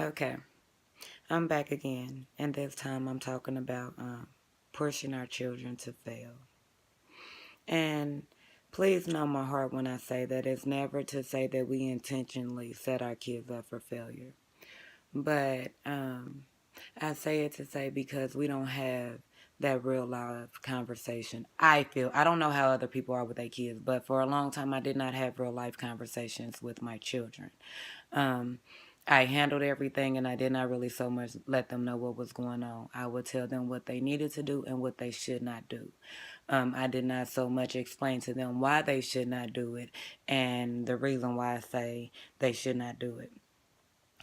Okay, I'm back again, and this time I'm talking about pushing our children to fail. And please know my heart when I say that it's never to say that we intentionally set our kids up for failure. But I say it to say because we don't have that real life conversation. I don't know how other people are with their kids, but for a long time I did not have real life conversations with my children. Um, I handled everything and I did not really so much let them know what was going on. I would tell them what they needed to do and what they should not do. I did not so much explain to them why they should not do it and the reason why I say they should not do it.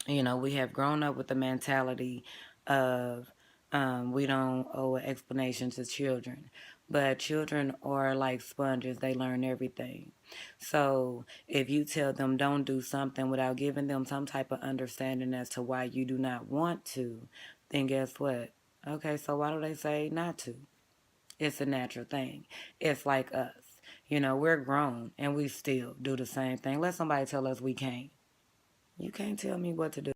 We have grown up with the mentality of we don't owe an explanation to children. But children are like sponges, they learn everything. So if you tell them don't do something without giving them some type of understanding as to why you do not want to, then guess what? Okay, so why do they say not to? It's a natural thing. It's like us. We're grown and we still do the same thing. Let somebody tell us we can't. You can't tell me what to do.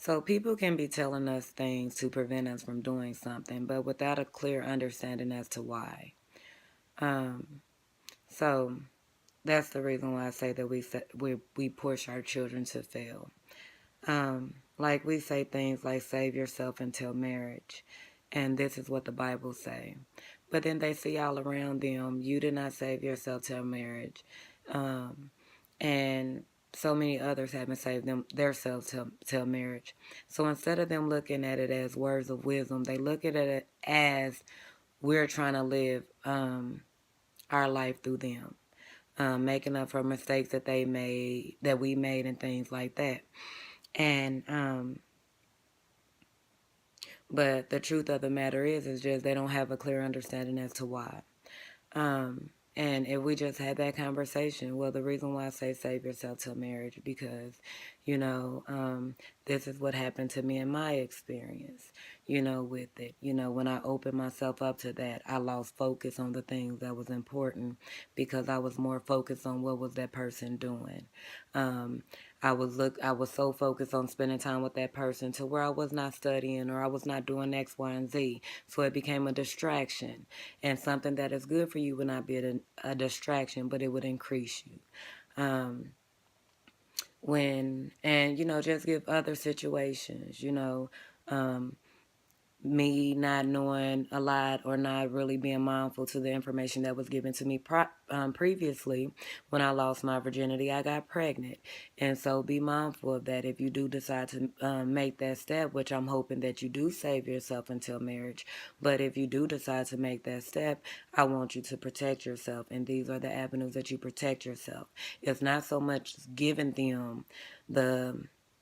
So people can be telling us things to prevent us from doing something, but without a clear understanding as to why. Um, so that's the reason why I say that we push our children to fail. Like we say things like save yourself until marriage, and this is what the Bible say. But then they see all around them, you did not save yourself till marriage, um, and so many others haven't saved themselves till marriage. So instead of them looking at it as words of wisdom, they look at it as we're trying to live our life through them, making up for mistakes that we made, and things like that. And but the truth of the matter is just they don't have a clear understanding as to why. And if we just had that conversation, well, the reason why I say save yourself till marriage, because, this is what happened to me in my experience, with it. When I opened myself up to that, I lost focus on the things that was important because I was more focused on what was that person doing. Um, I was so focused on spending time with that person to where I was not studying or I was not doing X, Y, and Z. So it became a distraction. And something that is good for you would not be a distraction, but it would increase you. Um, just give other situations, um, me not knowing a lot or not really being mindful to the information that was given to me previously. When I lost my virginity, I got pregnant. And so be mindful of that if you do decide to make that step, which I'm hoping that you do save yourself until marriage. But if you do decide to make that step, I want you to protect yourself. And these are the avenues that you protect yourself. It's not so much giving them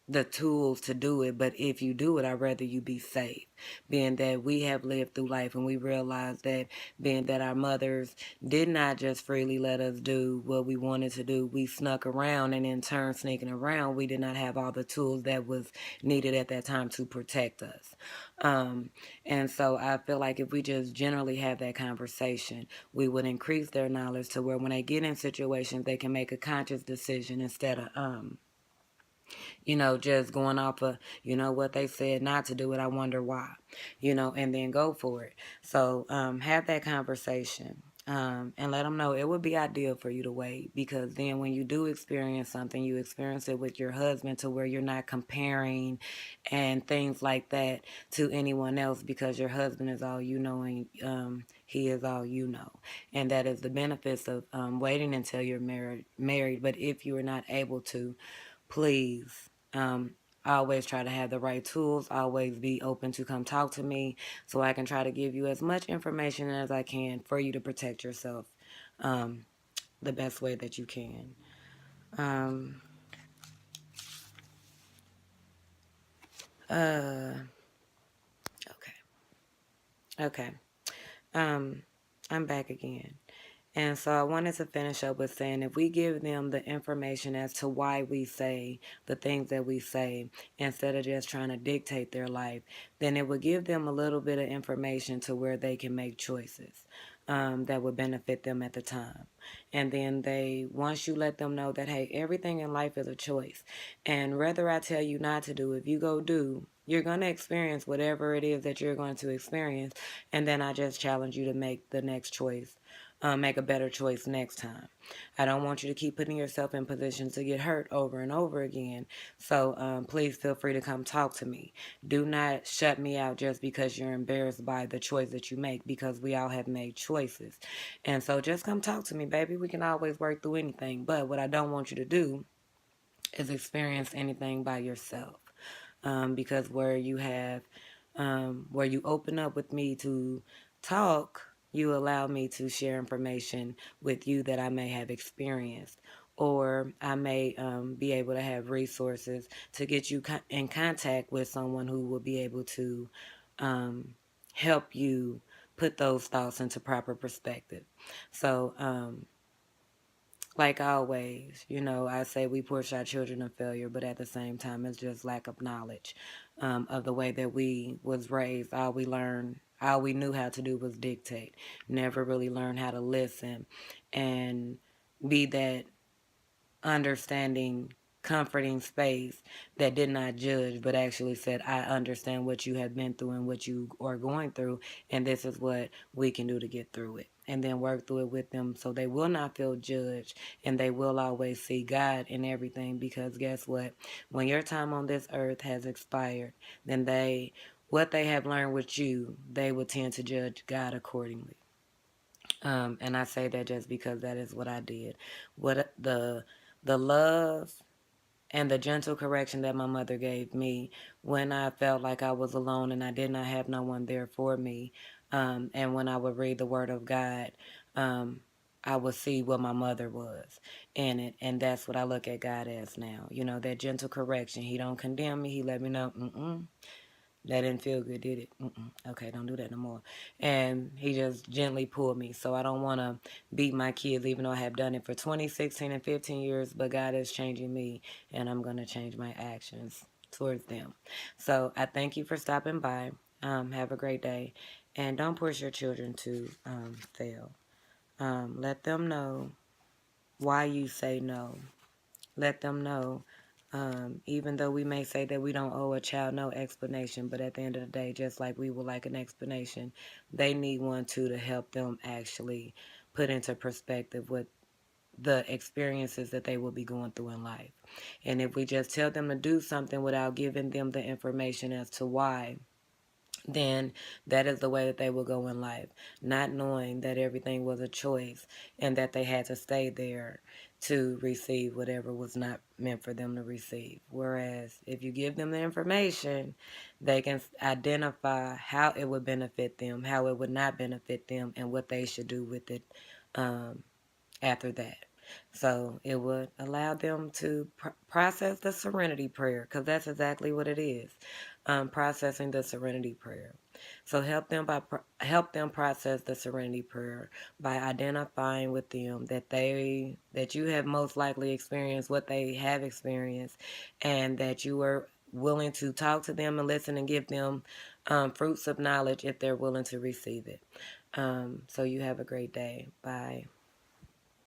the tools to do it, but if you do it, I'd rather you be safe. Being that we have lived through life and we realize that being that our mothers did not just freely let us do what we wanted to do, we snuck around, and in turn sneaking around, we did not have all the tools that was needed at that time to protect us. Um, and so I feel like if we just generally have that conversation, we would increase their knowledge to where when they get in situations, they can make a conscious decision instead of just going off of, what they said not to do it. I wonder why, and then go for it. So have that conversation. And let them know it would be ideal for you to wait, because then when you do experience something, you experience it with your husband to where you're not comparing and things like that to anyone else, because your husband is all you know, and he is all you know. And that is the benefits of waiting until you're married. But if you are not able to, please, always try to have the right tools. Always be open to come talk to me so I can try to give you as much information as I can for you to protect yourself um, the best way that you can. Um, uh, okay. Okay. Um, I'm back again. And so I wanted to finish up with saying if we give them the information as to why we say the things that we say instead of just trying to dictate their life, then it would give them a little bit of information to where they can make choices. that would benefit them at the time. And then once you let them know that, hey, everything in life is a choice. And whether I tell you not to do, if you go do, you're going to experience whatever it is that you're going to experience. And then I just challenge you to make the next choice, make a better choice next time. I don't want you to keep putting yourself in positions to get hurt over and over again. So please feel free to come talk to me. Do not shut me out just because you're embarrassed by the choice that you make, because we all have made choices. And so just come talk to me, baby. We can always work through anything. But what I don't want you to do is experience anything by yourself. Because where you open up with me to talk, you allow me to share information with you that I may have experienced, or I may be able to have resources to get you in contact with someone who will be able to um, help you put those thoughts into proper perspective. So, like always, I say we push our children to failure, but at the same time, it's just lack of knowledge of the way that we was raised. All we knew how to do was dictate. Never really learned how to listen and be that understanding, comforting space that did not judge, but actually said, I understand what you have been through and what you are going through, and this is what we can do to get through it. And then work through it with them so they will not feel judged, and they will always see God in everything. Because guess what? When your time on this earth has expired, then what they have learned with you, they will tend to judge God accordingly. And I say that just because that is what I did. What the love and the gentle correction that my mother gave me when I felt like I was alone and I did not have no one there for me. And when I would read the Word of God, um, I would see what my mother was in it. And that's what I look at God as now. That gentle correction. He don't condemn me. He let me know, that didn't feel good, did it? Okay, don't do that no more. And he just gently pulled me. So I don't want to beat my kids, even though I have done it for 20, 16, and 15 years. But God is changing me, and I'm going to change my actions towards them. So I thank you for stopping by. Have a great day. And don't push your children to fail. Let them know why you say no. Let them know, even though we may say that we don't owe a child no explanation, but at the end of the day, just like we would like an explanation, they need one too, to help them actually put into perspective what the experiences that they will be going through in life. And if we just tell them to do something without giving them the information as to why, then that is the way that they will go in life, not knowing that everything was a choice and that they had to stay there to receive whatever was not meant for them to receive. Whereas if you give them the information, they can identify how it would benefit them, how it would not benefit them, and what they should do with it after that. So it would allow them to process the serenity prayer, because that's exactly what it is, processing the serenity prayer. So help them process the serenity prayer by identifying with them that you have most likely experienced what they have experienced, and that you are willing to talk to them and listen and give them fruits of knowledge if they're willing to receive it. So you have a great day. Bye.